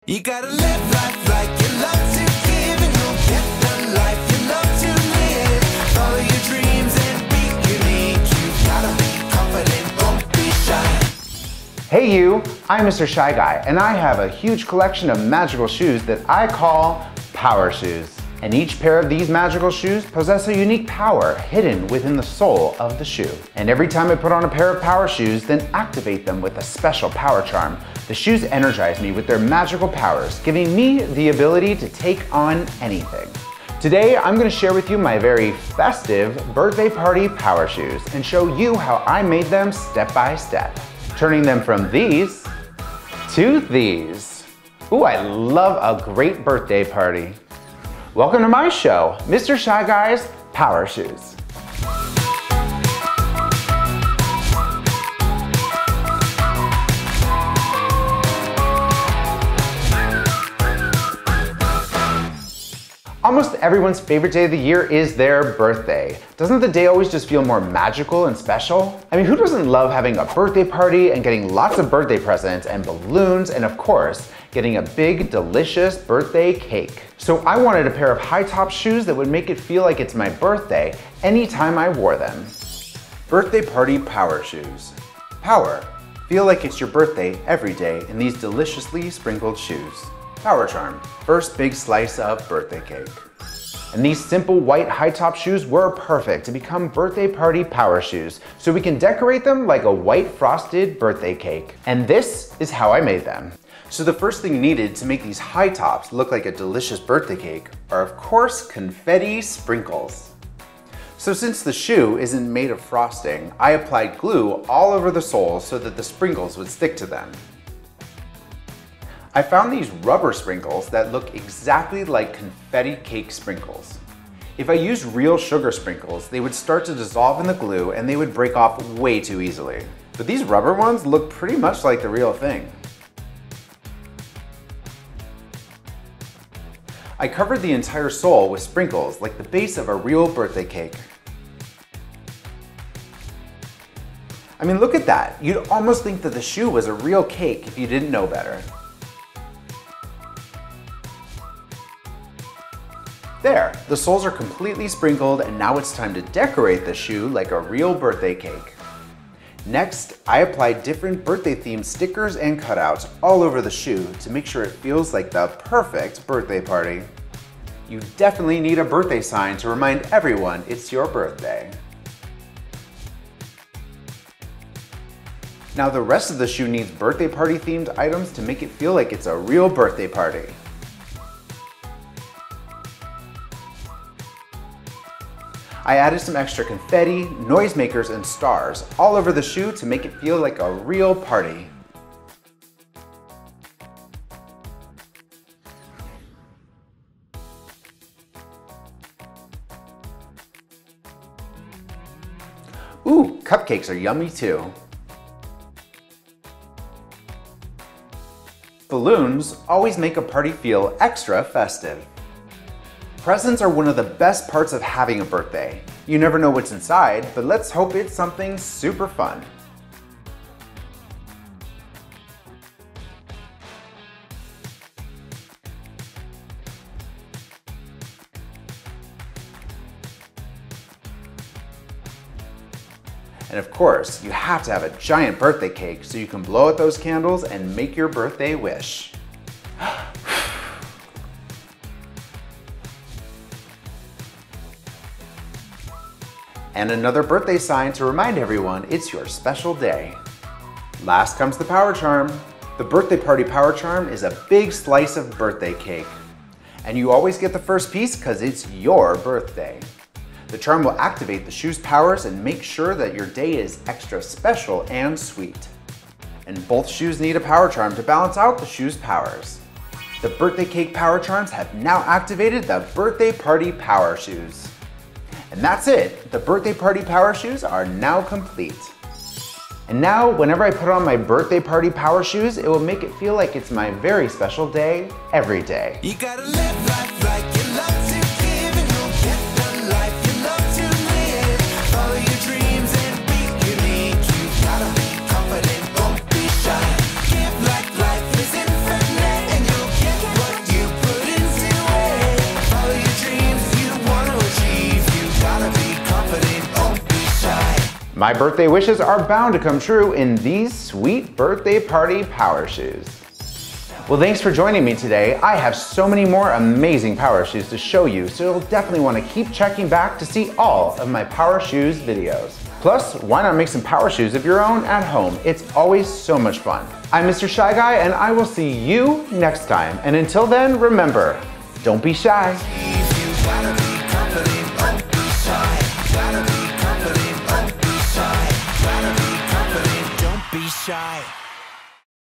You gotta live life like you love to give, and you'll get the life you love to live. Follow your dreams and be unique. You gotta be confident, don't be shy. Hey you, I'm Mr. Shy Guy, and I have a huge collection of magical shoes that I call power shoes. And each pair of these magical shoes possess a unique power hidden within the sole of the shoe. And every time I put on a pair of power shoes, then activate them with a special power charm, the shoes energize me with their magical powers, giving me the ability to take on anything. Today, I'm going to share with you my very festive birthday party power shoes and show you how I made them step by step, turning them from these to these. Ooh, I love a great birthday party. Welcome to my show, Mr. Shy Guy's Power Shoes. Almost everyone's favorite day of the year is their birthday. Doesn't the day always just feel more magical and special? I mean, who doesn't love having a birthday party and getting lots of birthday presents and balloons and of course, getting a big, delicious birthday cake? So I wanted a pair of high-top shoes that would make it feel like it's my birthday anytime I wore them. Birthday party power shoes. Power. Feel like it's your birthday every day in these deliciously sprinkled shoes. Power charm. First big slice of birthday cake. And these simple white high-top shoes were perfect to become birthday party power shoes, so we can decorate them like a white frosted birthday cake. And this is how I made them. So the first thing needed to make these high tops look like a delicious birthday cake are of course confetti sprinkles. So since the shoe isn't made of frosting, I applied glue all over the soles so that the sprinkles would stick to them. I found these rubber sprinkles that look exactly like confetti cake sprinkles. If I used real sugar sprinkles, they would start to dissolve in the glue and they would break off way too easily. But these rubber ones look pretty much like the real thing. I covered the entire sole with sprinkles like the base of a real birthday cake. I mean, look at that. You'd almost think that the shoe was a real cake if you didn't know better. There, the soles are completely sprinkled and now it's time to decorate the shoe like a real birthday cake. Next, I applied different birthday themed stickers and cutouts all over the shoe to make sure it feels like the perfect birthday party. You definitely need a birthday sign to remind everyone it's your birthday. Now the rest of the shoe needs birthday party themed items to make it feel like it's a real birthday party. I added some extra confetti, noisemakers, and stars all over the shoe to make it feel like a real party. Ooh, cupcakes are yummy too. Balloons always make a party feel extra festive. Presents are one of the best parts of having a birthday. You never know what's inside, but let's hope it's something super fun. And of course, you have to have a giant birthday cake so you can blow out those candles and make your birthday wish. And another birthday sign to remind everyone it's your special day. Last comes the power charm. The birthday party power charm is a big slice of birthday cake. And you always get the first piece because it's your birthday. The charm will activate the shoe's powers and make sure that your day is extra special and sweet. And both shoes need a power charm to balance out the shoe's powers. The birthday cake power charms have now activated the birthday party power shoes. And that's it, the birthday party power shoes are now complete. And now, whenever I put on my birthday party power shoes, it will make it feel like it's my very special day, every day. You gotta live life like you love to give, and you'll get the life you love to live. Follow your dreams and be unique. You gotta be confident, don't be shy. Give like life is infinite, and you'll My birthday wishes are bound to come true in these sweet birthday party power shoes. Well, thanks for joining me today. I have so many more amazing power shoes to show you, so you'll definitely want to keep checking back to see all of my power shoes videos. Plus, why not make some power shoes of your own at home? It's always so much fun. I'm Mr. Shy Guy, and I will see you next time. And until then, remember, don't be shy. Don't be shy.